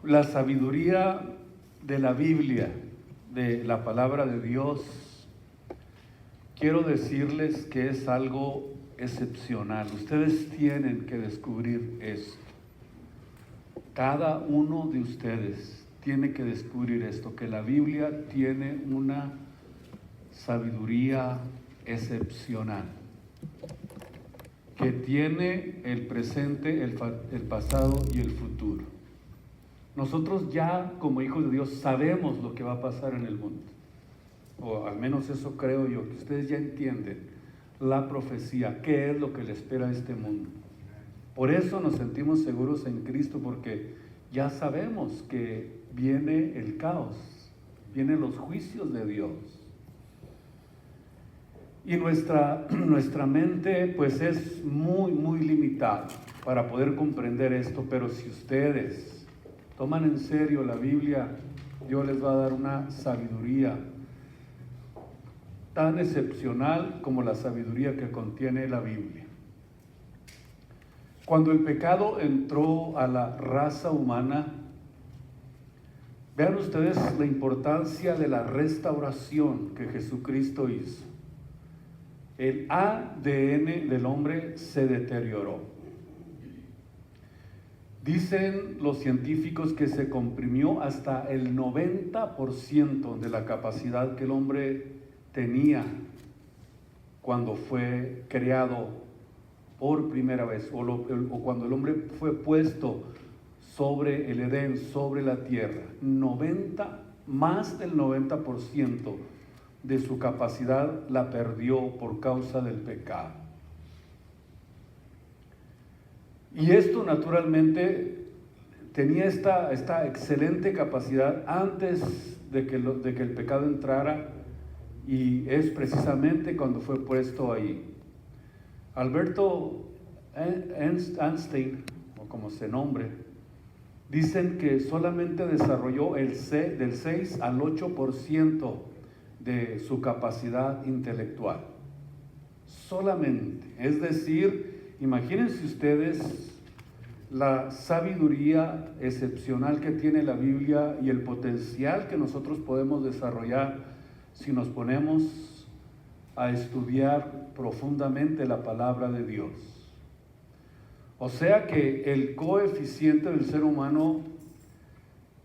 La sabiduría de la Biblia, de la palabra de Dios, quiero decirles que es algo excepcional. Ustedes tienen que descubrir esto. Cada uno de ustedes tiene que descubrir esto, que la Biblia tiene una sabiduría excepcional, que tiene el presente, el pasado y el futuro. Nosotros ya como hijos de Dios sabemos lo que va a pasar en el mundo, o al menos eso creo yo, que ustedes ya entienden la profecía, qué es lo que le espera a este mundo. Por eso nos sentimos seguros en Cristo, porque ya sabemos que viene el caos, vienen los juicios de Dios. Y nuestra mente pues es muy limitada para poder comprender esto, pero si ustedes toman en serio la Biblia, Dios les va a dar una sabiduría tan excepcional como la sabiduría que contiene la Biblia. Cuando el pecado entró a la raza humana, vean ustedes la importancia de la restauración que Jesucristo hizo. El ADN del hombre se deterioró. Dicen los científicos que se comprimió hasta el 90% de la capacidad que el hombre tenía cuando fue creado por primera vez, o cuando el hombre fue puesto sobre el Edén, sobre la tierra. Más del 90% de su capacidad la perdió por causa del pecado. Y esto naturalmente tenía esta excelente capacidad antes de que el pecado entrara, y es precisamente cuando fue puesto ahí. Alberto Einstein, o como se nombre, dicen que solamente desarrolló del 6 al 8% de su capacidad intelectual. Solamente. Es decir, imagínense ustedes la sabiduría excepcional que tiene la Biblia y el potencial que nosotros podemos desarrollar si nos ponemos a estudiar profundamente la palabra de Dios. O sea que el coeficiente del ser humano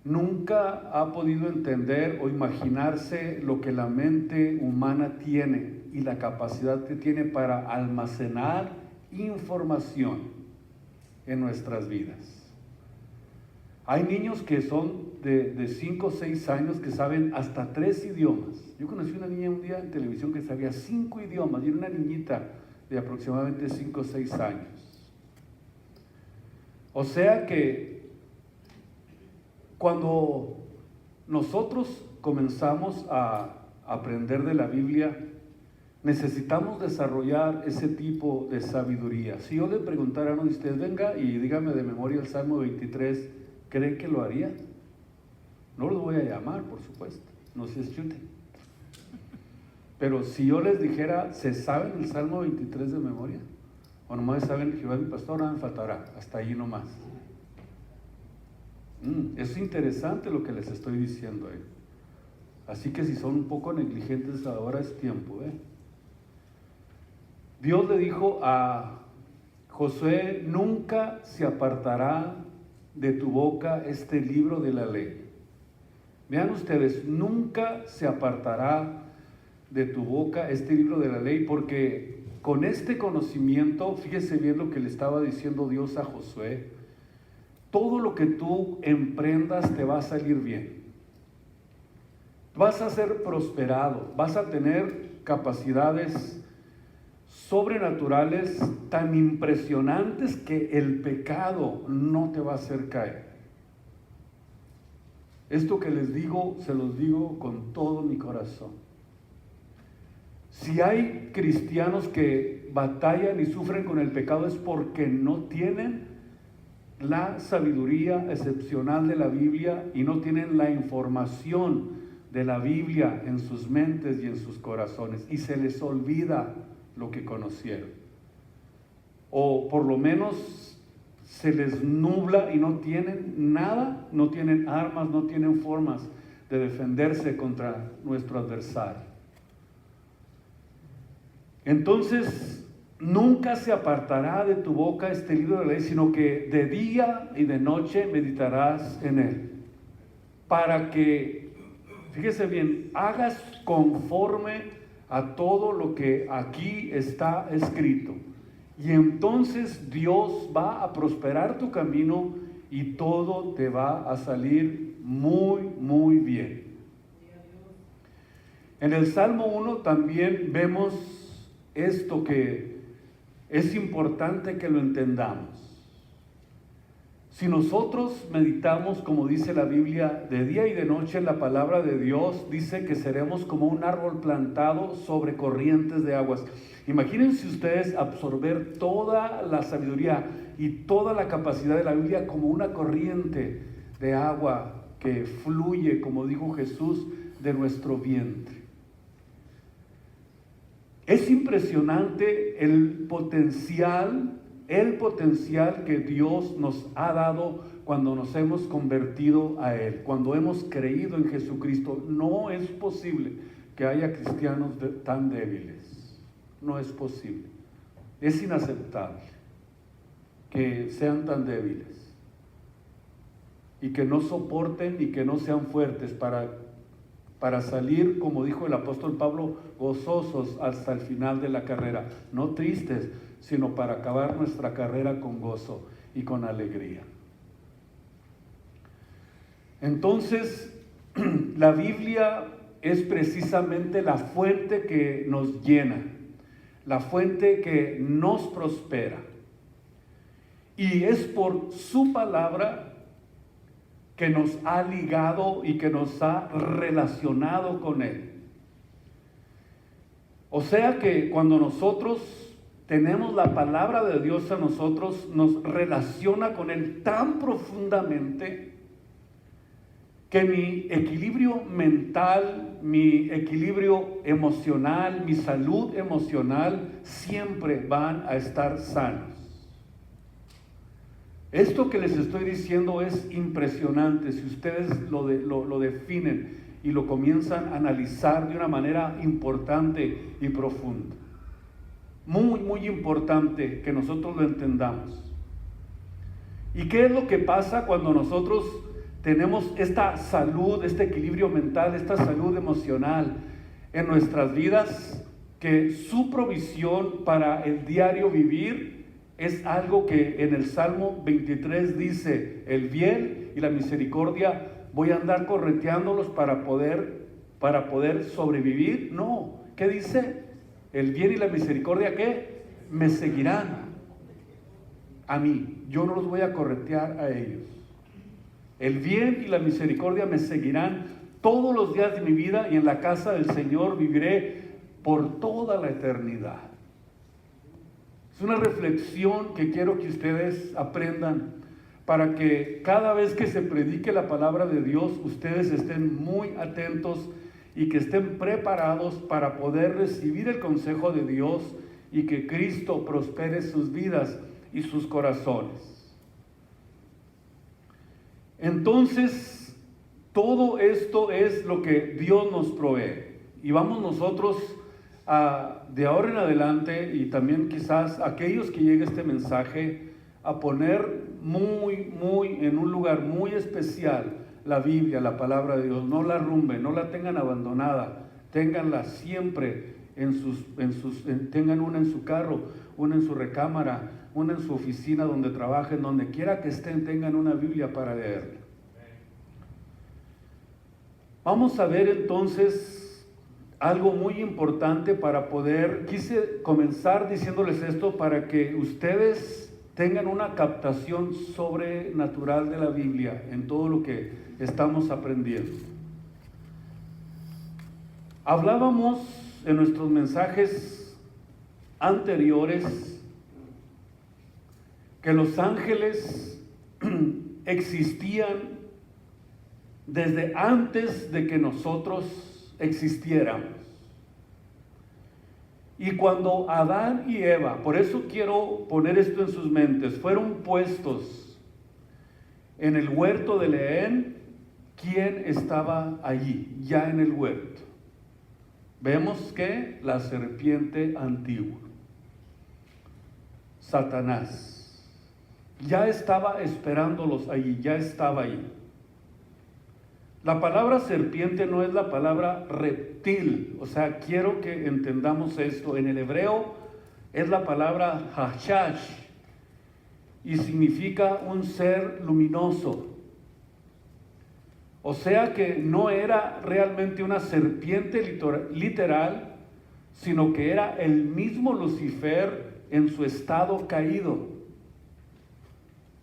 nunca ha podido entender o imaginarse lo que la mente humana tiene y la capacidad que tiene para almacenar información en nuestras vidas. Hay niños que son de 5 o 6 años que saben hasta 3 idiomas. Yo conocí una niña un día en televisión que sabía 5 idiomas, y era una niñita de aproximadamente 5 o 6 años. O sea que cuando nosotros comenzamos a aprender de la Biblia, necesitamos desarrollar ese tipo de sabiduría. Si yo le preguntara a uno de ustedes, venga y dígame de memoria el Salmo 23, ¿creen que lo haría? No lo voy a llamar, por supuesto, no se chute. Pero si yo les dijera, ¿se saben el Salmo 23 de memoria? O nomás saben, Jehová es mi pastor, nada me faltará, hasta ahí nomás. Es interesante lo que les estoy diciendo. Así que si son un poco negligentes ahora es tiempo. Dios le dijo a Josué, nunca se apartará de tu boca este libro de la ley. Vean ustedes, nunca se apartará de tu boca este libro de la ley, porque con este conocimiento, fíjese bien lo que le estaba diciendo Dios a Josué, todo lo que tú emprendas te va a salir bien. Vas a ser prosperado, vas a tener capacidades sobrenaturales tan impresionantes que el pecado no te va a hacer caer. Esto que les digo, se los digo con todo mi corazón. Si hay cristianos que batallan y sufren con el pecado, es porque no tienen la sabiduría excepcional de la Biblia y no tienen la información de la Biblia en sus mentes y en sus corazones, y se les olvida lo que conocieron, o por lo menos se les nubla y no tienen nada, no tienen armas, no tienen formas de defenderse contra nuestro adversario. Entonces, nunca se apartará de tu boca este libro de la ley, sino que de día y de noche meditarás en él, para que, fíjese bien, hagas conforme a todo lo que aquí está escrito. Y entonces Dios va a prosperar tu camino y todo te va a salir muy, muy bien. En el Salmo 1 también vemos esto que es importante que lo entendamos. Si nosotros meditamos, como dice la Biblia, de día y de noche en la palabra de Dios, dice que seremos como un árbol plantado sobre corrientes de aguas. Imagínense ustedes absorber toda la sabiduría y toda la capacidad de la Biblia como una corriente de agua que fluye, como dijo Jesús, de nuestro vientre. Es impresionante el potencial que Dios nos ha dado cuando nos hemos convertido a Él, cuando hemos creído en Jesucristo. No es posible que haya cristianos tan débiles. No es posible. Es inaceptable que sean tan débiles y que no soporten y que no sean fuertes para salir, como dijo el apóstol Pablo, gozosos hasta el final de la carrera, no tristes, sino para acabar nuestra carrera con gozo y con alegría. Entonces, la Biblia es precisamente la fuente que nos llena, la fuente que nos prospera. Y es por su palabra que nos ha ligado y que nos ha relacionado con Él. O sea que cuando nosotros tenemos la palabra de Dios a nosotros, nos relaciona con Él tan profundamente que mi equilibrio mental, mi equilibrio emocional, mi salud emocional siempre van a estar sanos. Esto que les estoy diciendo es impresionante. Si ustedes lo definen y lo comienzan a analizar de una manera importante y profunda. Muy, muy importante que nosotros lo entendamos. ¿Y qué es lo que pasa cuando nosotros tenemos esta salud, este equilibrio mental, esta salud emocional en nuestras vidas? Que su provisión para el diario vivir es algo que en el Salmo 23 dice: el bien y la misericordia voy a andar correteándolos para poder sobrevivir. No, ¿qué dice? El bien y la misericordia, ¿qué? Me seguirán a mí. Yo no los voy a corretear a ellos. El bien y la misericordia me seguirán todos los días de mi vida, y en la casa del Señor viviré por toda la eternidad. Es una reflexión que quiero que ustedes aprendan, para que cada vez que se predique la palabra de Dios, ustedes estén muy atentos y que estén preparados para poder recibir el consejo de Dios y que Cristo prospere sus vidas y sus corazones. Entonces, todo esto es lo que Dios nos provee. Y vamos nosotros de ahora en adelante, y también quizás aquellos que llegue este mensaje, a poner muy en un lugar muy especial la Biblia, la palabra de Dios. No la arrumben, no la tengan abandonada, ténganla siempre tengan una en su carro, una en su recámara, una en su oficina donde trabajen, donde quiera que estén, tengan una Biblia para leerla. Vamos a ver entonces algo muy importante para poder, quise comenzar diciéndoles esto para que ustedes tengan una captación sobrenatural de la Biblia en todo lo que estamos aprendiendo. Hablábamos en nuestros mensajes anteriores que los ángeles existían desde antes de que nosotros existiéramos. Y cuando Adán y Eva, por eso quiero poner esto en sus mentes, fueron puestos en el huerto del Edén, ¿quién estaba allí, ya en el huerto? Vemos que la serpiente antigua, Satanás, ya estaba esperándolos allí, ya estaba allí. La palabra serpiente no es la palabra reptil, o sea, quiero que entendamos esto. En el hebreo es la palabra hashash y significa un ser luminoso. O sea que no era realmente una serpiente literal, sino que era el mismo Lucifer en su estado caído.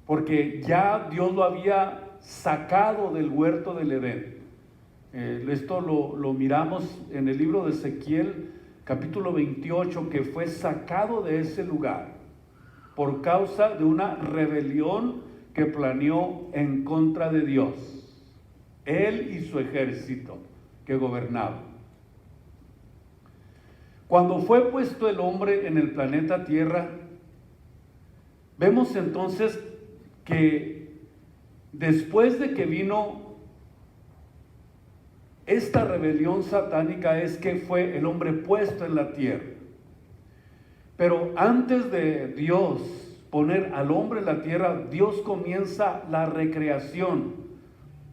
Porque ya Dios lo había sacado del huerto del Edén. Esto lo miramos en el libro de Ezequiel, capítulo 28, que fue sacado de ese lugar por causa de una rebelión que planeó en contra de Dios, él y su ejército que gobernaba. Cuando fue puesto el hombre en el planeta Tierra, vemos entonces que después de que vino esta rebelión satánica es que fue el hombre puesto en la tierra. Pero antes de Dios poner al hombre en la tierra, Dios comienza la recreación.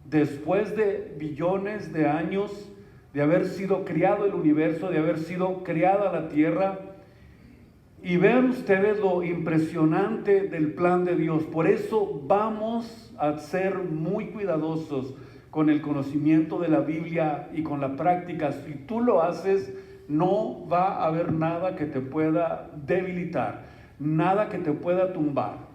Después de billones de años de haber sido creado el universo, de haber sido creada la tierra. Y vean ustedes lo impresionante del plan de Dios. Por eso vamos a ser muy cuidadosos con el conocimiento de la Biblia y con la práctica. Si tú lo haces, no va a haber nada que te pueda debilitar, nada que te pueda tumbar.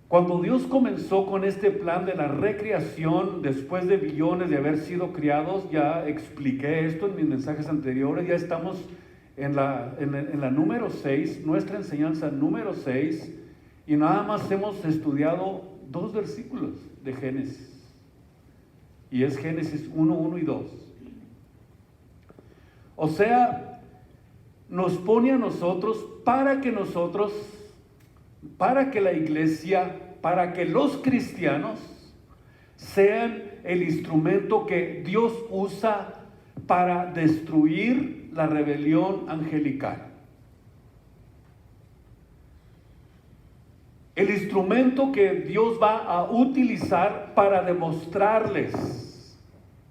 Cuando Dios comenzó con este plan de la recreación, después de billones de haber sido creados, ya expliqué esto en mis mensajes anteriores, ya estamos en la número 6, nuestra enseñanza número 6, y nada más hemos estudiado 2 versículos de Génesis, y es Génesis 1, 1 y 2. O sea, nos pone a nosotros, para que la iglesia, para que los cristianos sean el instrumento que Dios usa para destruir la rebelión angelical. El instrumento que Dios va a utilizar para demostrarles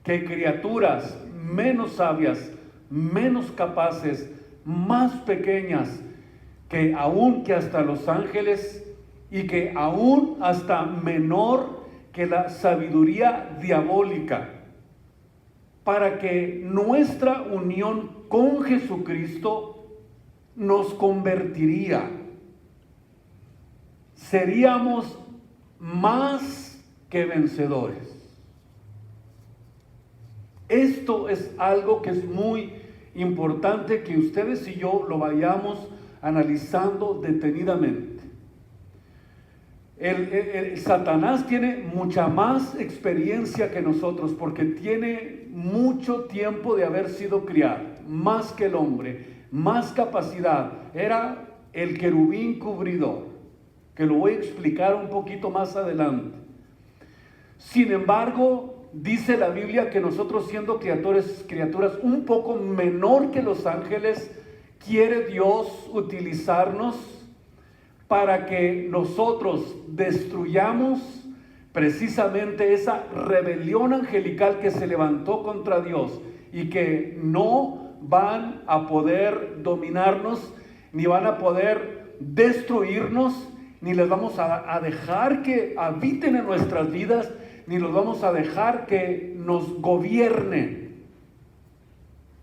que criaturas menos sabias, menos capaces, más pequeñas, que aún que hasta los ángeles y que aún hasta menor que la sabiduría diabólica, para que nuestra unión con Jesucristo nos convertiría. Seríamos más que vencedores. Esto es algo que es muy importante que ustedes y yo lo vayamos analizando detenidamente. El Satanás tiene mucha más experiencia que nosotros porque tiene mucho tiempo de haber sido criado, más que el hombre, más capacidad. Era el querubín cubridor, que lo voy a explicar un poquito más adelante. Sin embargo, dice la Biblia que nosotros, siendo criaturas un poco menor que los ángeles, quiere Dios utilizarnos para que nosotros destruyamos precisamente esa rebelión angelical que se levantó contra Dios y que no van a poder dominarnos, ni van a poder destruirnos, ni les vamos a dejar que habiten en nuestras vidas, ni los vamos a dejar que nos gobiernen.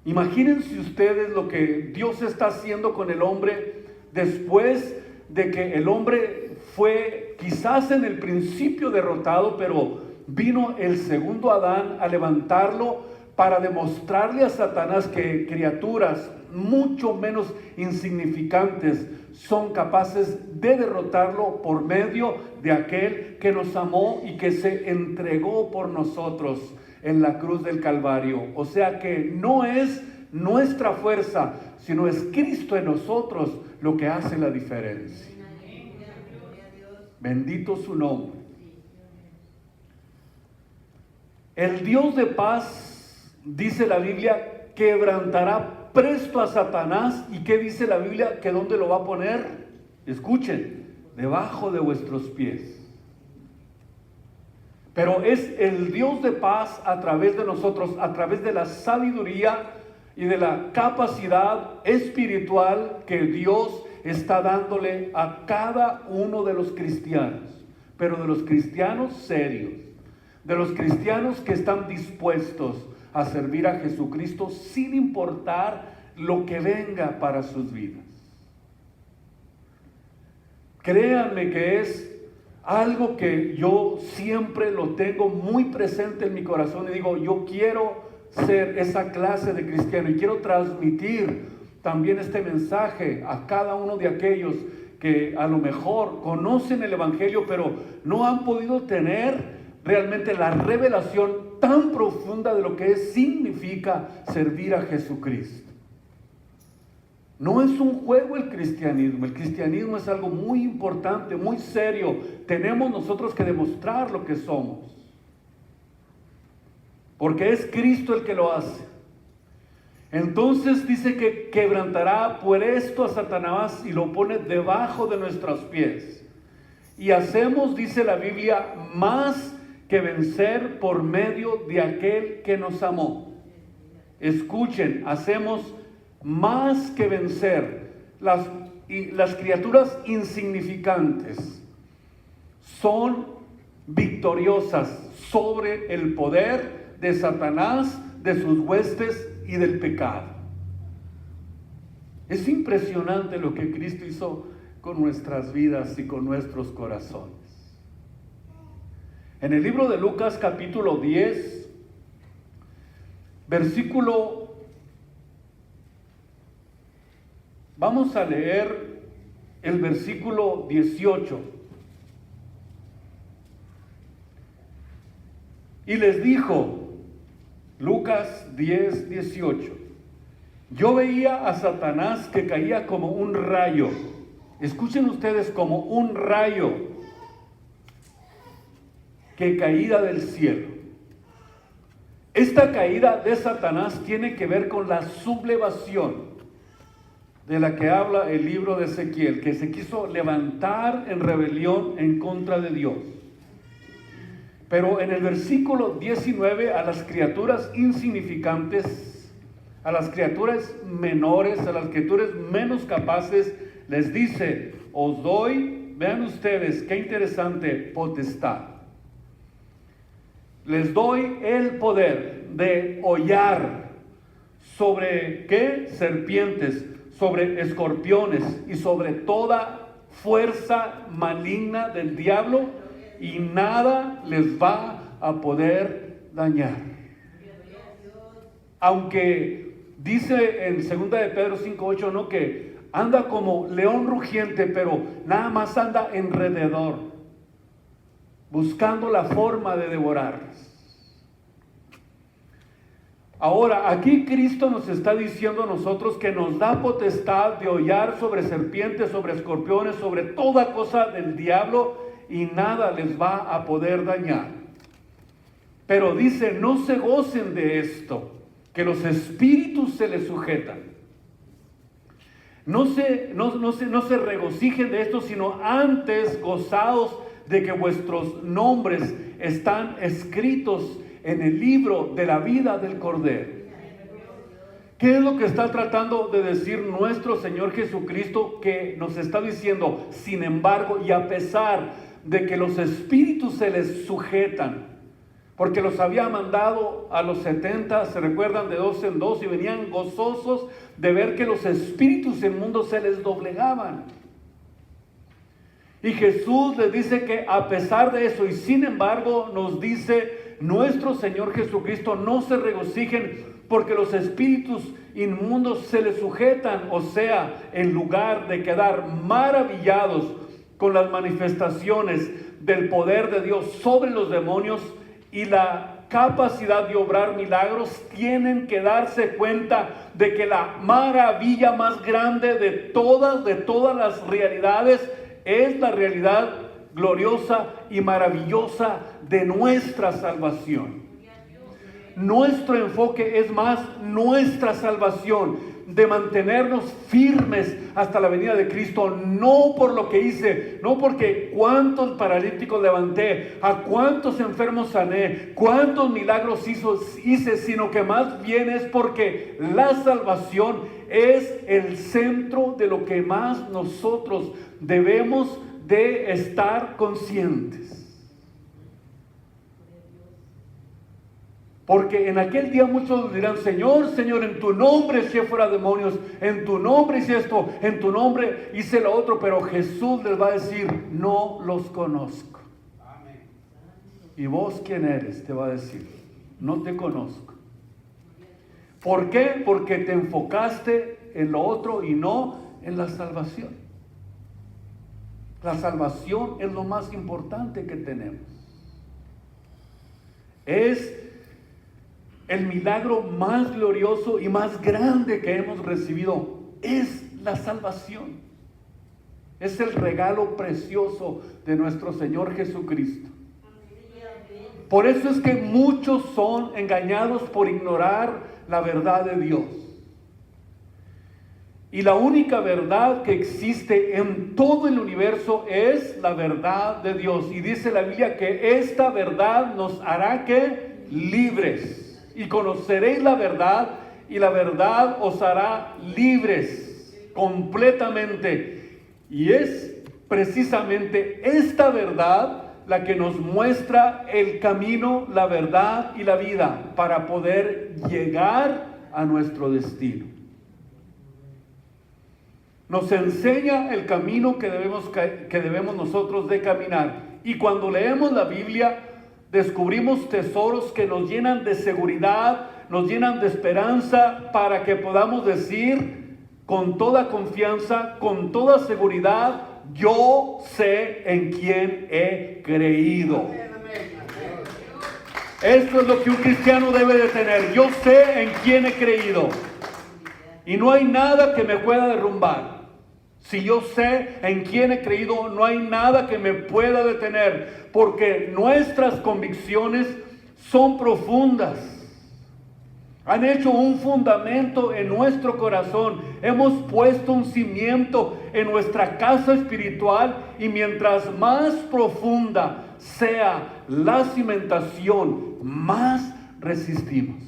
Imagínense ustedes lo que Dios está haciendo con el hombre después de que el hombre fue quizás en el principio derrotado, pero vino el segundo Adán a levantarlo para demostrarle a Satanás que criaturas mucho menos insignificantes son capaces de derrotarlo por medio de aquel que nos amó y que se entregó por nosotros en la cruz del Calvario. O sea que no es nuestra fuerza, sino es Cristo en nosotros lo que hace la diferencia. Bendito su nombre. El Dios de paz, dice la Biblia, quebrantará presto a Satanás. ¿Y qué dice la Biblia? ¿Que dónde lo va a poner? Escuchen, debajo de vuestros pies. Pero es el Dios de paz a través de nosotros, a través de la sabiduría y de la capacidad espiritual que Dios está dándole a cada uno de los cristianos, pero de los cristianos serios, de los cristianos que están dispuestos a servir a Jesucristo sin importar lo que venga para sus vidas. Créanme que es algo que yo siempre lo tengo muy presente en mi corazón y digo, yo quiero ser esa clase de cristiano y quiero transmitir también este mensaje a cada uno de aquellos que a lo mejor conocen el Evangelio, pero no han podido tener realmente la revelación tan profunda de lo que significa servir a Jesucristo. No es un juego el cristianismo es algo muy importante, muy serio. Tenemos nosotros que demostrar lo que somos, porque es Cristo el que lo hace. Entonces dice que quebrantará por esto a Satanás y lo pone debajo de nuestros pies. Y hacemos, dice la Biblia, más que vencer por medio de aquel que nos amó. Escuchen, hacemos más que vencer. Las criaturas insignificantes son victoriosas sobre el poder de Satanás, de sus huestes y del pecado. Es impresionante lo que Cristo hizo con nuestras vidas y con nuestros corazones. En el libro de Lucas capítulo 10, vamos a leer el versículo 18. Y les dijo, Lucas 10, 18, yo veía a Satanás que caía como un rayo. Escuchen ustedes, como un rayo que caía del cielo. Esta caída de Satanás tiene que ver con la sublevación de la que habla el libro de Ezequiel, que se quiso levantar en rebelión en contra de Dios. Pero en el versículo 19, a las criaturas insignificantes, a las criaturas menores, a las criaturas menos capaces, les dice, os doy, vean ustedes, qué interesante, potestad. Les doy el poder de hollar sobre, ¿qué? Serpientes, sobre escorpiones y sobre toda fuerza maligna del diablo, y nada les va a poder dañar. Aunque dice en 2 de Pedro 5:8, ¿no?, que anda como león rugiente, pero nada más anda alrededor, buscando la forma de devorarles. Ahora, aquí Cristo nos está diciendo a nosotros que nos da potestad de hollar sobre serpientes, sobre escorpiones, sobre toda cosa del diablo, y nada les va a poder dañar. Pero dice, no se gocen de esto, que los espíritus se les sujetan. No se regocijen de esto, sino antes gozaos de que vuestros nombres están escritos en el libro de la vida del Cordero. ¿Qué es lo que está tratando de decir nuestro Señor Jesucristo? Que nos está diciendo, sin embargo, y a pesar de que los espíritus se les sujetan, porque los había mandado a los 70, se recuerdan, de 2 en 2, y venían gozosos de ver que los espíritus inmundos se les doblegaban. Y Jesús les dice que a pesar de eso, y sin embargo nos dice nuestro Señor Jesucristo, no se regocijen porque los espíritus inmundos se les sujetan, o sea, en lugar de quedar maravillados con las manifestaciones del poder de Dios sobre los demonios y la capacidad de obrar milagros, tienen que darse cuenta de que la maravilla más grande de todas las realidades es la realidad gloriosa y maravillosa de nuestra salvación. Nuestro enfoque es más nuestra salvación, de mantenernos firmes hasta la venida de Cristo, no por lo que hice, no porque cuántos paralíticos levanté, a cuántos enfermos sané, cuántos milagros hice, sino que más bien es porque la salvación es el centro de lo que más nosotros debemos de estar conscientes. Porque en aquel día muchos dirán: Señor, Señor, en tu nombre eché fuera demonios, en tu nombre hice esto, en tu nombre hice lo otro. Pero Jesús les va a decir: no los conozco. Amén. ¿Y vos quién eres? Te va a decir: no te conozco. ¿Por qué? Porque te enfocaste en lo otro y no en la salvación. La salvación es lo más importante que tenemos. Es el milagro más glorioso y más grande que hemos recibido. Es la salvación. Es el regalo precioso de nuestro Señor Jesucristo. Por eso es que muchos son engañados por ignorar la verdad de Dios. Y la única verdad que existe en todo el universo es la verdad de Dios. Y dice la Biblia que esta verdad nos hará que libres. Y conoceréis la verdad, y la verdad os hará libres completamente. Y es precisamente esta verdad la que nos muestra el camino, la verdad y la vida para poder llegar a nuestro destino. Nos enseña el camino que debemos nosotros de caminar. Y cuando leemos la Biblia, descubrimos tesoros que nos llenan de seguridad, nos llenan de esperanza, para que podamos decir con toda confianza, con toda seguridad: yo sé en quién he creído. Esto es lo que un cristiano debe de tener: yo sé en quién he creído. Y no hay nada que me pueda derrumbar. Si yo sé en quién he creído, no hay nada que me pueda detener, porque nuestras convicciones son profundas. Han hecho un fundamento en nuestro corazón. Hemos puesto un cimiento en nuestra casa espiritual, y mientras más profunda sea la cimentación, más resistimos.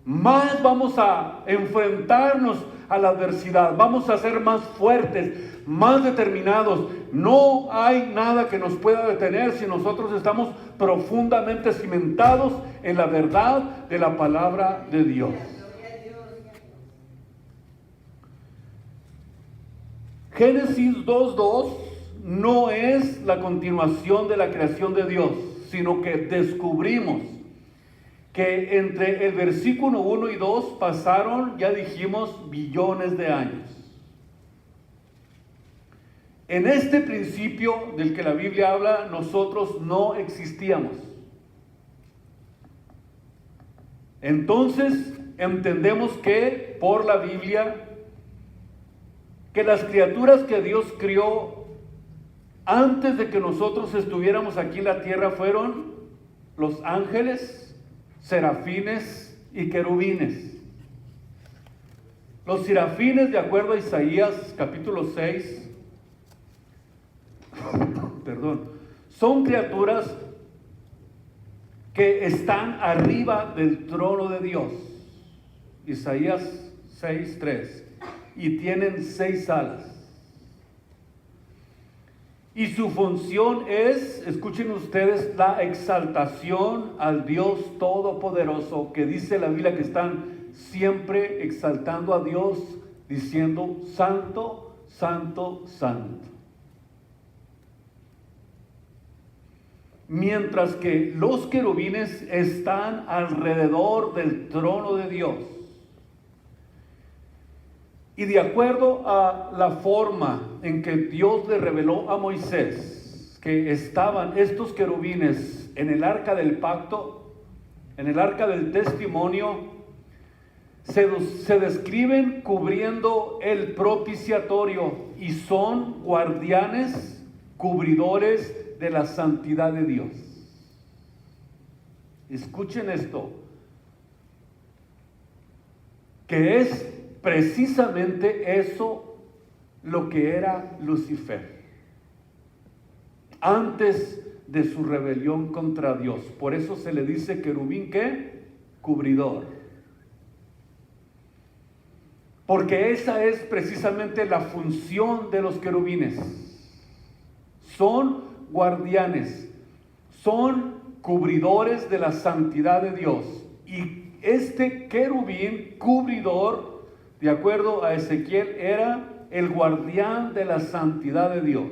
Más vamos a enfrentarnos a la adversidad, vamos a ser más fuertes, más determinados. No hay nada que nos pueda detener si nosotros estamos profundamente cimentados en la verdad de la palabra de Dios. Génesis 2:2 no es la continuación de la creación de Dios, sino que descubrimos que entre el versículo 1 y 2 pasaron, ya dijimos, billones de años. En este principio del que la Biblia habla, nosotros no existíamos. Entonces entendemos que por la Biblia, que las criaturas que Dios crió antes de que nosotros estuviéramos aquí en la tierra fueron los ángeles, serafines y querubines. Los serafines, de acuerdo a Isaías capítulo 6, son criaturas que están arriba del trono de Dios. Isaías 6:3. Y tienen 6 alas. Y su función es, escuchen ustedes, la exaltación al Dios Todopoderoso, que dice la Biblia que están siempre exaltando a Dios, diciendo: Santo, Santo, Santo. Mientras que los querubines están alrededor del trono de Dios. Y de acuerdo a la forma en que Dios le reveló a Moisés que estaban estos querubines en el arca del pacto, en el arca del testimonio, se describen cubriendo el propiciatorio y son guardianes, cubridores de la santidad de Dios. Escuchen esto, que es precisamente eso lo que era Lucifer antes de su rebelión contra Dios. Por eso se le dice querubín, ¿qué? Cubridor. Porque esa es precisamente la función de los querubines. Son guardianes, son cubridores de la santidad de Dios. Y este querubín cubridor, de acuerdo a Ezequiel, era el guardián de la santidad de Dios.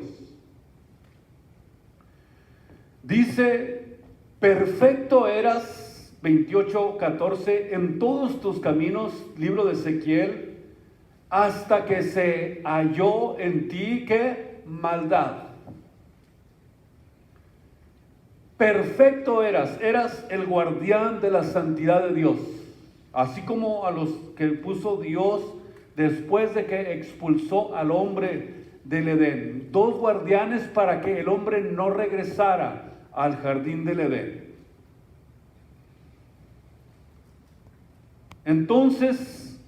Dice, perfecto eras, 28:14, en todos tus caminos, libro de Ezequiel, hasta que se halló en ti, ¿qué? Maldad. Perfecto eras el guardián de la santidad de Dios, así como a los que puso Dios después de que expulsó al hombre del Edén. Dos guardianes para que el hombre no regresara al jardín del Edén. Entonces,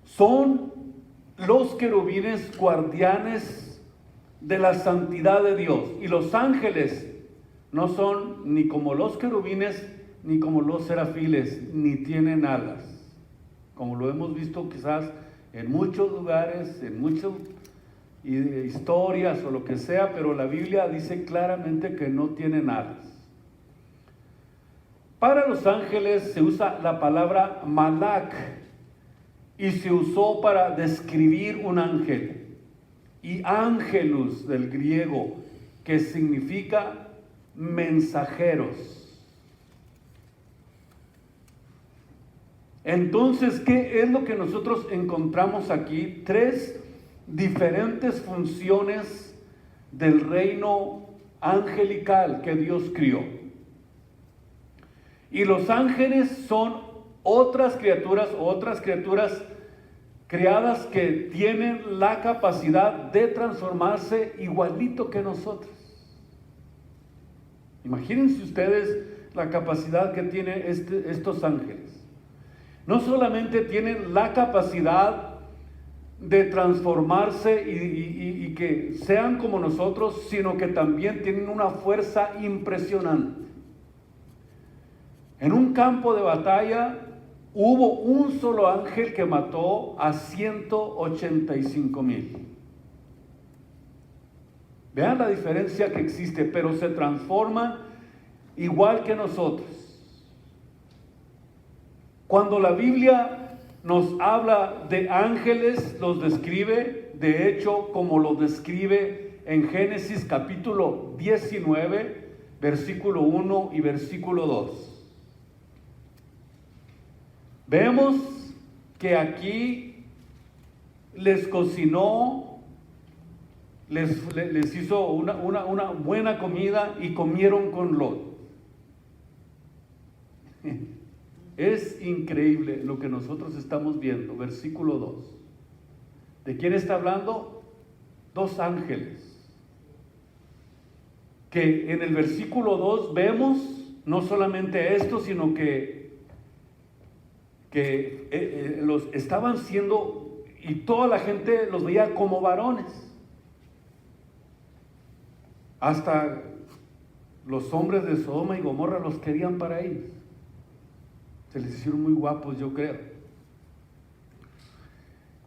son los querubines guardianes de la santidad de Dios. Y los ángeles no son ni como los querubines, ni como los serafiles, ni tienen alas. Como lo hemos visto quizás en muchos lugares, en muchas historias o lo que sea, pero la Biblia dice claramente que no tienen alas. Para los ángeles se usa la palabra malak y se usó para describir un ángel. Y ángelus del griego, que significa mensajeros. Entonces, ¿qué es lo que nosotros encontramos aquí? Tres diferentes funciones del reino angelical que Dios crió. Y los ángeles son otras criaturas creadas que tienen la capacidad de transformarse igualito que nosotros. Imagínense ustedes la capacidad que tienen estos ángeles. No solamente tienen la capacidad de transformarse y que sean como nosotros, sino que también tienen una fuerza impresionante. En un campo de batalla hubo un solo ángel que mató a 185,000. Vean la diferencia que existe, pero se transforman igual que nosotros. Cuando la Biblia nos habla de ángeles, los describe, de hecho, como lo describe en Génesis capítulo 19, versículo 1 y versículo 2. Vemos que aquí les cocinó, les hizo una buena comida y comieron con Lot. Es increíble lo que nosotros estamos viendo. Versículo 2. ¿De quién está hablando? Dos ángeles. Que en el versículo 2 vemos no solamente esto, sino que los estaban siendo, y toda la gente los veía como varones. Hasta los hombres de Sodoma y Gomorra los querían para ellos. Se les hicieron muy guapos, yo creo.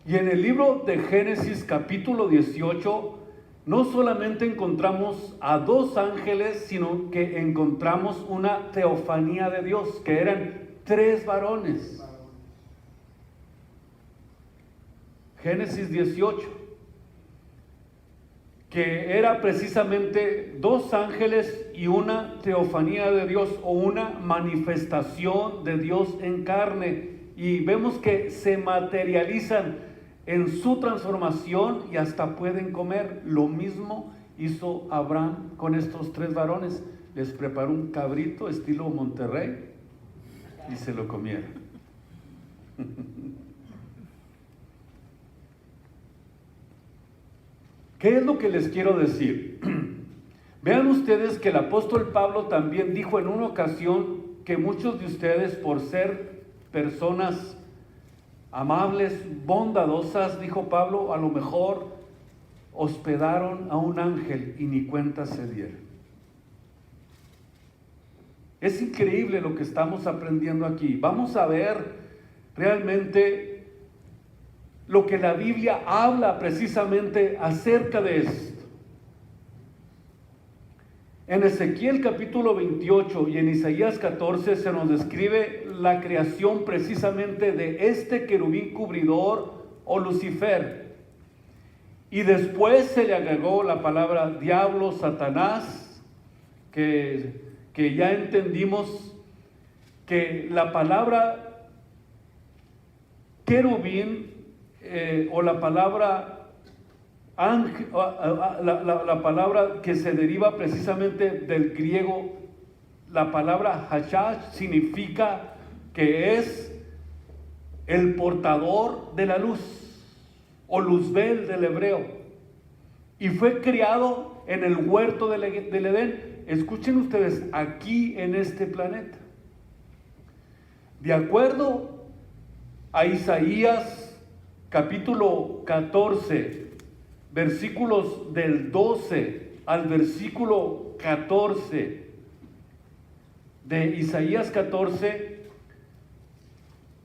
Y en el libro de Génesis capítulo 18, no solamente encontramos a dos ángeles, sino que encontramos una teofanía de Dios, que eran tres varones. Génesis 18, que era precisamente dos ángeles y una teofanía de Dios, o una manifestación de Dios en carne, y vemos que se materializan en su transformación y hasta pueden comer. Lo mismo hizo Abraham con estos tres varones, les preparó un cabrito estilo Monterrey y se lo comieron. ¿Qué es lo que les quiero decir? Vean ustedes que el apóstol Pablo también dijo en una ocasión que muchos de ustedes, por ser personas amables, bondadosas, dijo Pablo, a lo mejor hospedaron a un ángel y ni cuenta se dieron. Es increíble lo que estamos aprendiendo aquí. Vamos a ver realmente lo que la Biblia habla precisamente acerca de esto. En Ezequiel capítulo 28 y en Isaías 14 se nos describe la creación precisamente de este querubín cubridor o Lucifer. Y después se le agregó la palabra diablo, Satanás, que ya entendimos que la palabra querubín o la palabra ángel, la palabra que se deriva precisamente del griego, la palabra hashash, significa que es el portador de la luz o luzbel del hebreo, y fue criado en el huerto del Edén. Escuchen ustedes, aquí en este planeta, de acuerdo a Isaías capítulo 14, versículos del 12 al versículo 14 de Isaías 14,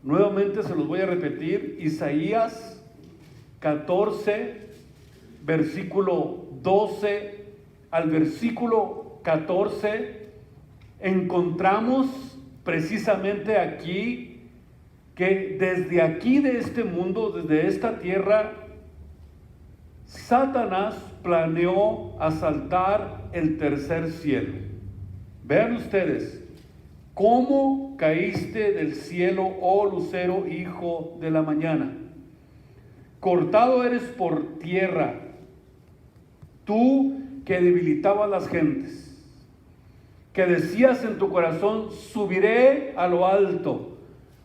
nuevamente se los voy a repetir, Isaías 14, versículo 12 al versículo 14, encontramos precisamente aquí que desde aquí de este mundo, desde esta tierra, Satanás planeó asaltar el tercer cielo. Vean ustedes, ¿cómo caíste del cielo, oh lucero, hijo de la mañana? Cortado eres por tierra, tú que debilitabas las gentes, que decías en tu corazón, subiré a lo alto,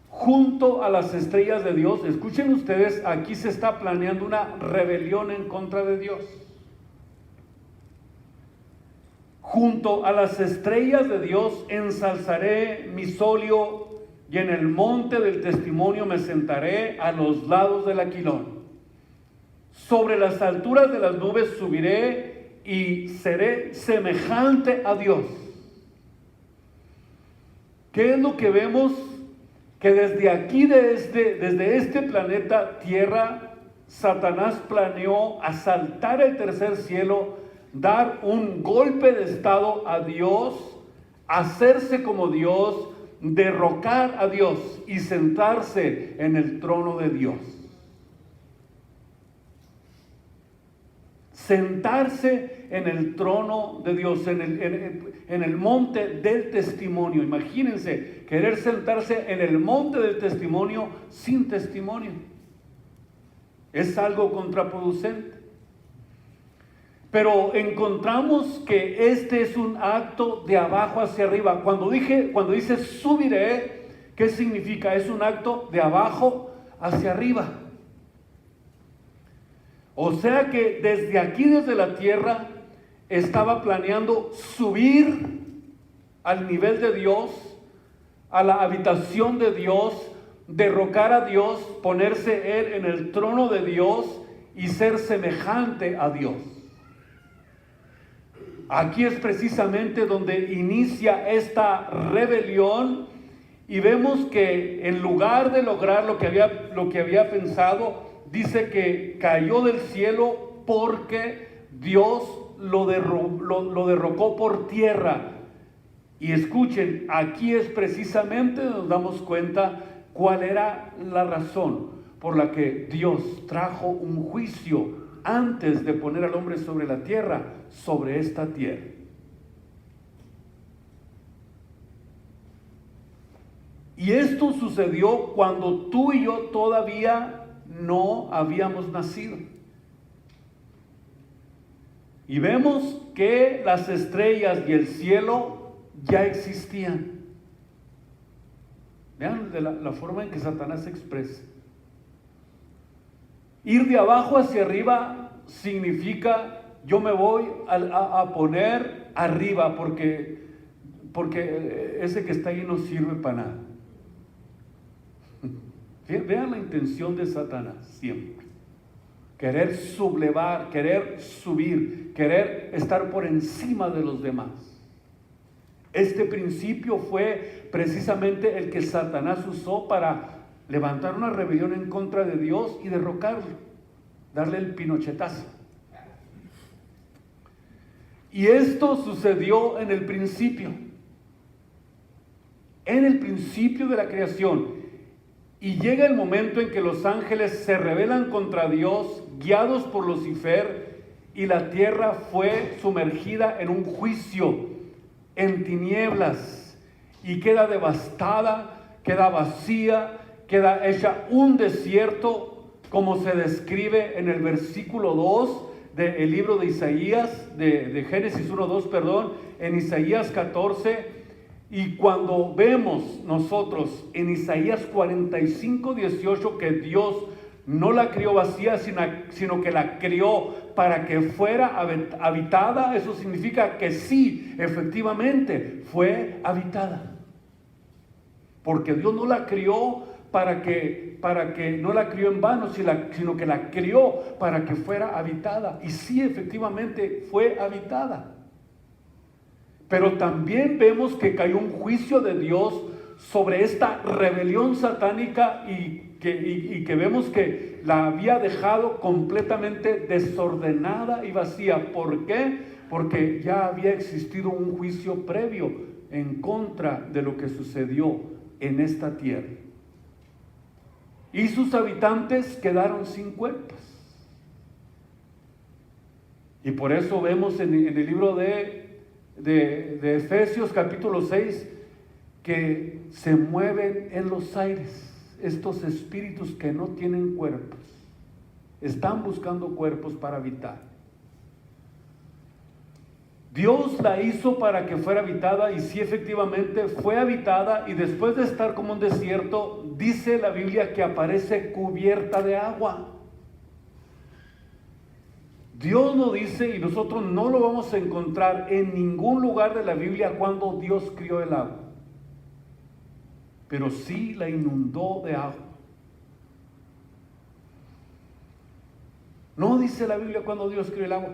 junto a las estrellas de Dios. Escuchen ustedes, aquí se está planeando una rebelión en contra de Dios. Junto a las estrellas de Dios ensalzaré mi solio, y en el monte del testimonio me sentaré a los lados del Aquilón. Sobre las alturas de las nubes subiré y seré semejante a Dios. ¿Qué es lo que vemos? Que desde aquí, desde este planeta Tierra, Satanás planeó asaltar el tercer cielo, dar un golpe de estado a Dios, hacerse como Dios, derrocar a Dios y sentarse en el trono de Dios. Sentarse en el trono de Dios, en el monte del testimonio. Imagínense, querer sentarse en el monte del testimonio sin testimonio. Es algo contraproducente. Pero encontramos que este es un acto de abajo hacia arriba. Cuando dice subiré, ¿qué significa? Es un acto de abajo hacia arriba. O sea que desde aquí, desde la tierra, estaba planeando subir al nivel de Dios, a la habitación de Dios, derrocar a Dios, ponerse él en el trono de Dios y ser semejante a Dios. Aquí es precisamente donde inicia esta rebelión, y vemos que en lugar de lograr lo que había pensado, dice que cayó del cielo porque Dios lo derrocó por tierra. Y escuchen, aquí es precisamente donde nos damos cuenta cuál era la razón por la que Dios trajo un juicio antes de poner al hombre sobre la tierra, sobre esta tierra. Y esto sucedió cuando tú y yo todavía no habíamos nacido. Y vemos que las estrellas y el cielo ya existían. Vean la forma en que Satanás se expresa. Ir de abajo hacia arriba significa yo me voy a poner arriba porque ese que está ahí no sirve para nada. Vean la intención de Satanás siempre. Querer sublevar, querer subir, querer estar por encima de los demás. Este principio fue precisamente el que Satanás usó para levantar una rebelión en contra de Dios y derrocarlo, darle el pinochetazo. Y esto sucedió en el principio de la creación. Y llega el momento en que los ángeles se rebelan contra Dios, guiados por Lucifer, y la tierra fue sumergida en un juicio, en tinieblas, y queda devastada, queda vacía, queda hecha un desierto, como se describe en el versículo 2 del libro de Isaías, de Génesis 1:2, perdón, en Isaías 14. Y cuando vemos nosotros en Isaías 45:18 que Dios no la crió vacía, sino que la crió para que fuera habitada, eso significa que sí, efectivamente, fue habitada. Porque Dios no la crió para que no la crió en vano, sino que la crió para que fuera habitada. Y sí, efectivamente, fue habitada. Pero también vemos que cayó un juicio de Dios sobre esta rebelión satánica y que vemos que la había dejado completamente desordenada y vacía. ¿Por qué? Porque ya había existido un juicio previo en contra de lo que sucedió en esta tierra. Y sus habitantes quedaron sin cuerpos. Y por eso vemos en el libro de Efesios capítulo 6 que se mueven en los aires estos espíritus que no tienen cuerpos, están buscando cuerpos para habitar. Dios la hizo para que fuera habitada, y sí, efectivamente fue habitada, y después de estar como un desierto, dice la Biblia que aparece cubierta de agua. Dios lo dice, y nosotros no lo vamos a encontrar en ningún lugar de la Biblia cuando Dios crió el agua. Pero sí la inundó de agua. No dice la Biblia cuando Dios crió el agua.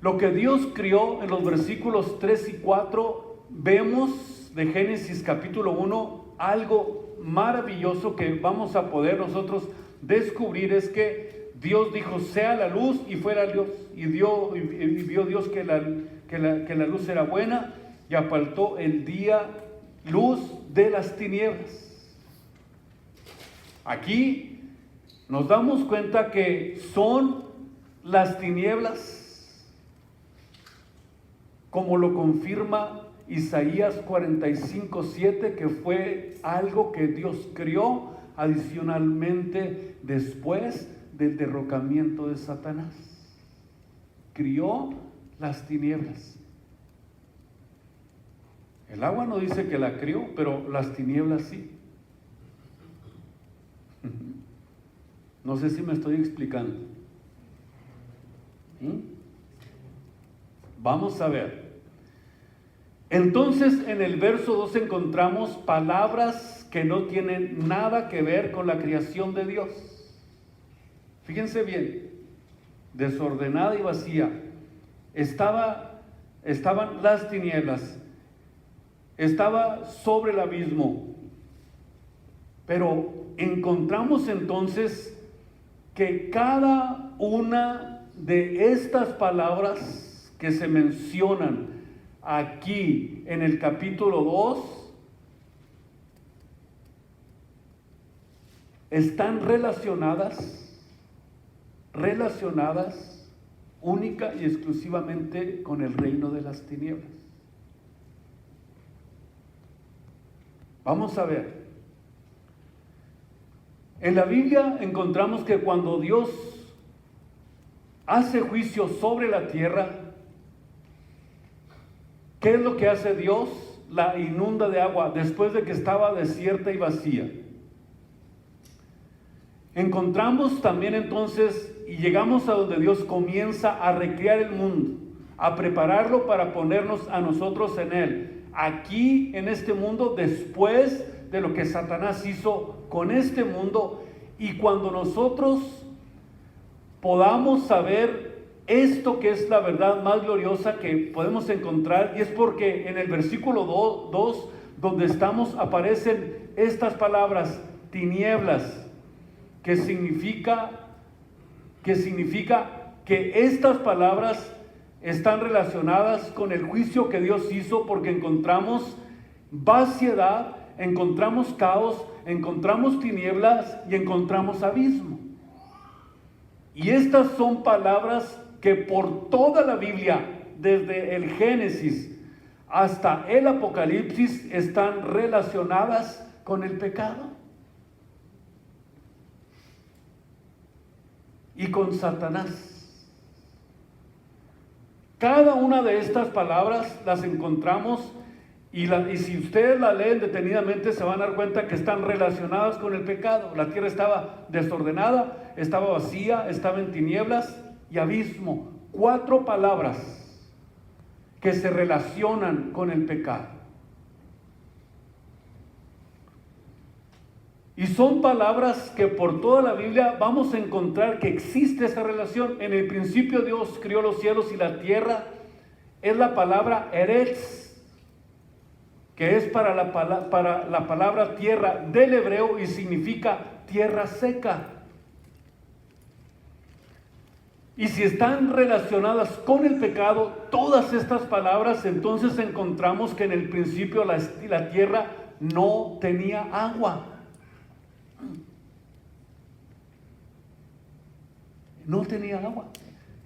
Lo que Dios crió en los versículos 3 y 4, vemos de Génesis capítulo 1, algo maravilloso que vamos a poder nosotros descubrir, es que Dios dijo, sea la luz, y fuera luz, y vio Dios que la luz era buena, y apartó el día luz de las tinieblas. Aquí nos damos cuenta que son las tinieblas, como lo confirma Isaías 45:7, que fue algo que Dios crió adicionalmente después del derrocamiento de Satanás. Crió las tinieblas. El agua no dice que la crió, pero las tinieblas sí. No sé si me estoy explicando. Vamos a ver. Entonces, en el verso 2 encontramos palabras que no tienen nada que ver con la creación de Dios. Fíjense bien, desordenada y vacía. Estaban las tinieblas, estaba sobre el abismo. Pero encontramos entonces que cada una de estas palabras que se mencionan aquí en el capítulo 2 están relacionadas única y exclusivamente con el reino de las tinieblas. Vamos a ver. En la Biblia encontramos que cuando Dios hace juicio sobre la tierra. ¿Qué es lo que hace Dios? La inunda de agua después de que estaba desierta y vacía. Encontramos también entonces y llegamos a donde Dios comienza a recrear el mundo, a prepararlo para ponernos a nosotros en él, aquí en este mundo, después de lo que Satanás hizo con este mundo. Y cuando nosotros podamos saber esto, que es la verdad más gloriosa que podemos encontrar, y es porque en el versículo 2 donde estamos aparecen estas palabras, tinieblas, que significa que estas palabras están relacionadas con el juicio que Dios hizo, porque encontramos vaciedad, encontramos caos, encontramos tinieblas y encontramos abismo. Y estas son palabras que por toda la Biblia, desde el Génesis hasta el Apocalipsis, están relacionadas con el pecado y con Satanás. Cada una de estas palabras las encontramos y si ustedes la leen detenidamente se van a dar cuenta que están relacionadas con el pecado. La tierra estaba desordenada, estaba vacía, estaba en tinieblas y abismo. 4 palabras que se relacionan con el pecado. Y son palabras que por toda la Biblia vamos a encontrar que existe esa relación. En el principio Dios crió los cielos y la tierra. Es la palabra eretz, que es para la palabra tierra del hebreo y significa tierra seca. Y si están relacionadas con el pecado, todas estas palabras, entonces encontramos que en el principio la tierra no tenía agua. No tenía agua.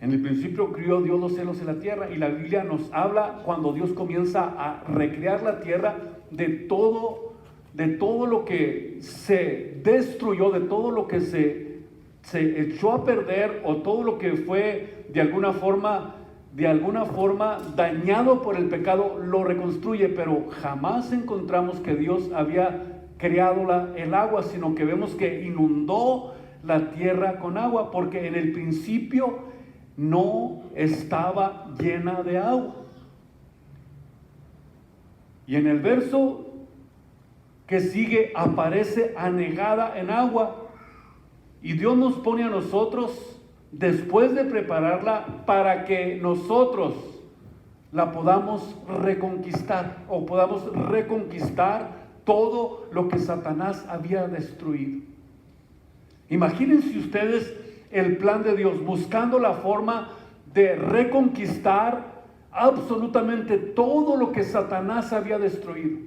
En el principio crió Dios los cielos y la tierra, y la Biblia nos habla cuando Dios comienza a recrear la tierra de todo lo que se destruyó, de todo lo que se echó a perder, o todo lo que fue de alguna forma dañado por el pecado, lo reconstruye. Pero jamás encontramos que Dios había creado el agua, sino que vemos que inundó la tierra con agua, porque en el principio no estaba llena de agua. Y en el verso que sigue aparece anegada en agua, y Dios nos pone a nosotros, después de prepararla, para que nosotros la podamos reconquistar, o podamos reconquistar todo lo que Satanás había destruido. Imagínense ustedes el plan de Dios, buscando la forma de reconquistar absolutamente todo lo que Satanás había destruido.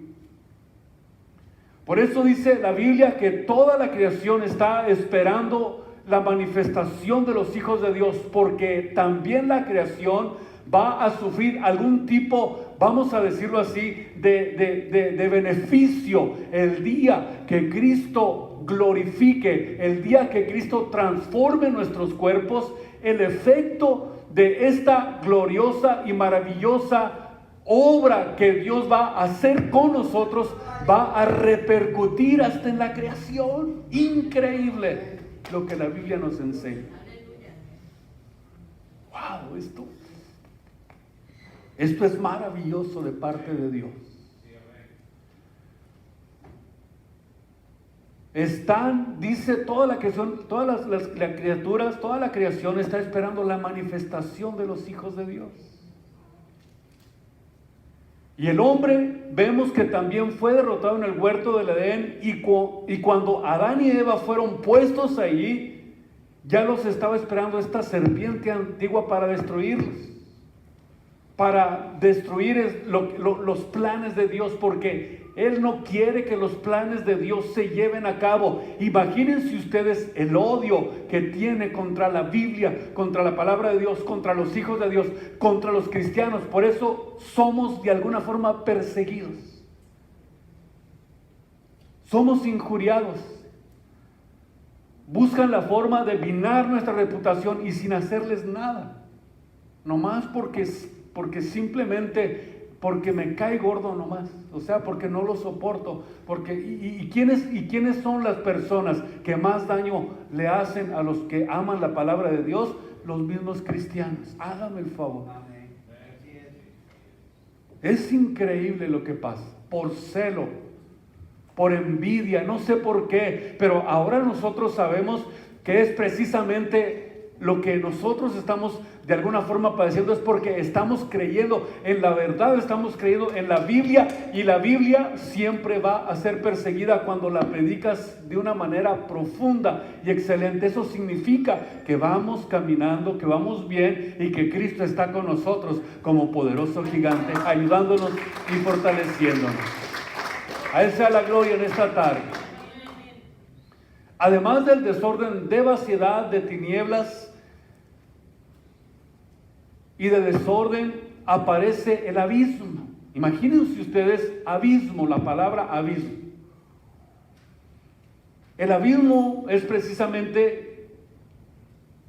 Por eso dice la Biblia que toda la creación está esperando la manifestación de los hijos de Dios, porque también la creación va a sufrir algún tipo, vamos a decirlo así, de beneficio el día que Cristo glorifique, el día que Cristo transforme nuestros cuerpos. El efecto de esta gloriosa y maravillosa obra que Dios va a hacer con nosotros va a repercutir hasta en la creación. Increíble lo que la Biblia nos enseña. Wow, esto es maravilloso de parte de Dios. Dice toda la creación, todas las criaturas, toda la creación está esperando la manifestación de los hijos de Dios. Y el hombre, vemos que también fue derrotado en el huerto del Edén, y cuando Adán y Eva fueron puestos ahí, ya los estaba esperando esta serpiente antigua para destruirlos, para destruir los planes de Dios, porque Él no quiere que los planes de Dios se lleven a cabo. Imagínense ustedes el odio que tiene contra la Biblia, contra la palabra de Dios, contra los hijos de Dios, contra los cristianos. Por eso somos de alguna forma perseguidos, somos injuriados. buscan la forma de minar nuestra reputación y sin hacerles nada. Nomás porque simplemente, porque me cae gordo nomás. O sea, porque no lo soporto. ¿Quiénes son las personas que más daño le hacen a los que aman la palabra de Dios? Los mismos cristianos. Hágame el favor. Es increíble lo que pasa. Por celo, por envidia, no sé por qué, pero ahora nosotros sabemos que es precisamente lo que nosotros estamos de alguna forma padeciendo, es porque estamos creyendo en la verdad, estamos creyendo en la Biblia, y la Biblia siempre va a ser perseguida cuando la predicas de una manera profunda y excelente. Eso significa que vamos caminando, que vamos bien y que Cristo está con nosotros como poderoso gigante, ayudándonos y fortaleciéndonos. A Él sea la gloria en esta tarde. Además del desorden, de vaciedad, de tinieblas y de desorden, aparece el abismo. Imagínense ustedes, abismo, la palabra abismo. El abismo es precisamente,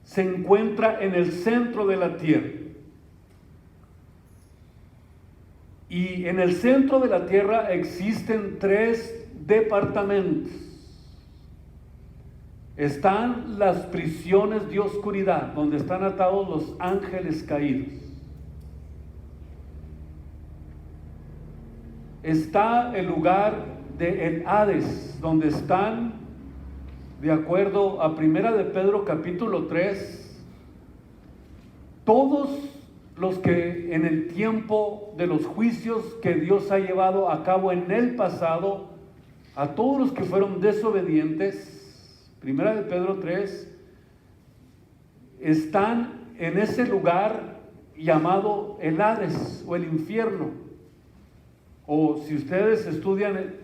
se encuentra en el centro de la tierra. Y en el centro de la tierra existen 3 departamentos. Están las prisiones de oscuridad, donde están atados los ángeles caídos. Está el lugar del Hades, donde están, de acuerdo a 1 de Pedro capítulo 3, todos los que en el tiempo de los juicios que Dios ha llevado a cabo en el pasado, a todos los que fueron desobedientes, 1 de Pedro 3, están en ese lugar llamado el Hades o el infierno. O si ustedes estudian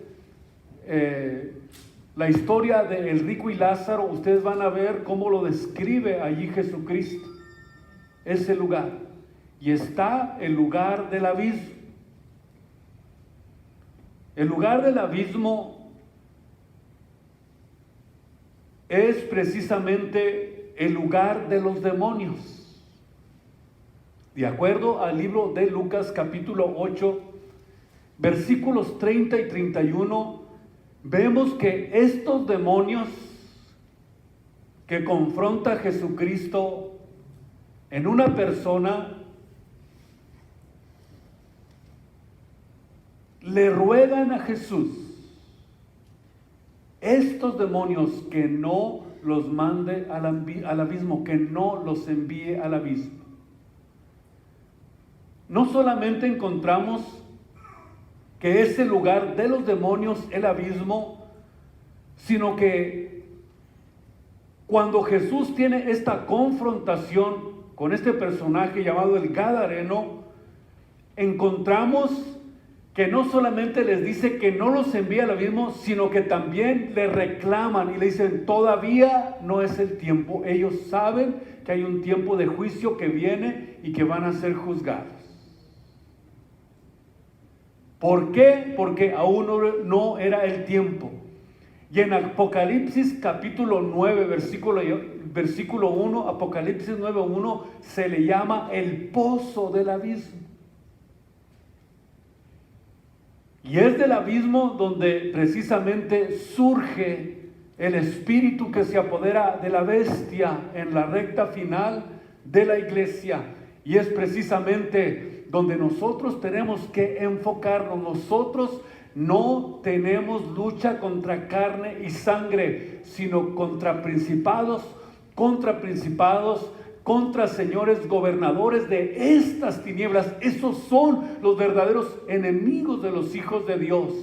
la historia del rico y Lázaro, ustedes van a ver cómo lo describe allí Jesucristo, ese lugar. Y está el lugar del abismo. El lugar del abismo es precisamente el lugar de los demonios. De acuerdo al libro de Lucas capítulo 8, versículos 30 y 31, vemos que estos demonios que confronta Jesucristo en una persona, le ruegan a Jesús, estos demonios, que no los mande al abismo, que no los envíe al abismo. No solamente encontramos que es el lugar de los demonios, el abismo, sino que cuando Jesús tiene esta confrontación con este personaje llamado el Gadareno, encontramos que no solamente les dice que no los envía al abismo, sino que también le reclaman y le dicen, todavía no es el tiempo. Ellos saben que hay un tiempo de juicio que viene y que van a ser juzgados. ¿Por qué? Porque aún no era el tiempo. Y en Apocalipsis capítulo 9, versículo 1, Apocalipsis 9:1, se le llama el pozo del abismo. Y es del abismo donde precisamente surge el espíritu que se apodera de la bestia en la recta final de la iglesia. Y es precisamente donde nosotros tenemos que enfocarnos. Nosotros no tenemos lucha contra carne y sangre, sino contra principados, contra señores gobernadores de estas tinieblas. Esos son los verdaderos enemigos de los hijos de Dios.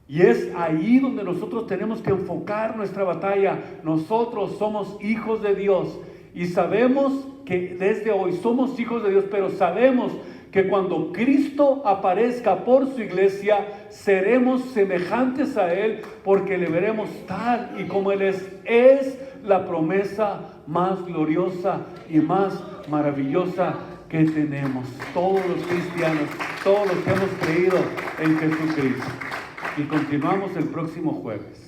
Y es ahí donde nosotros tenemos que enfocar nuestra batalla. Nosotros somos hijos de Dios y sabemos que desde hoy somos hijos de Dios, pero sabemos que cuando Cristo aparezca por su iglesia, seremos semejantes a Él, porque le veremos tal y como Él es. Es la promesa más gloriosa y más maravillosa que tenemos todos los cristianos, todos los que hemos creído en Jesucristo. Y continuamos el próximo jueves.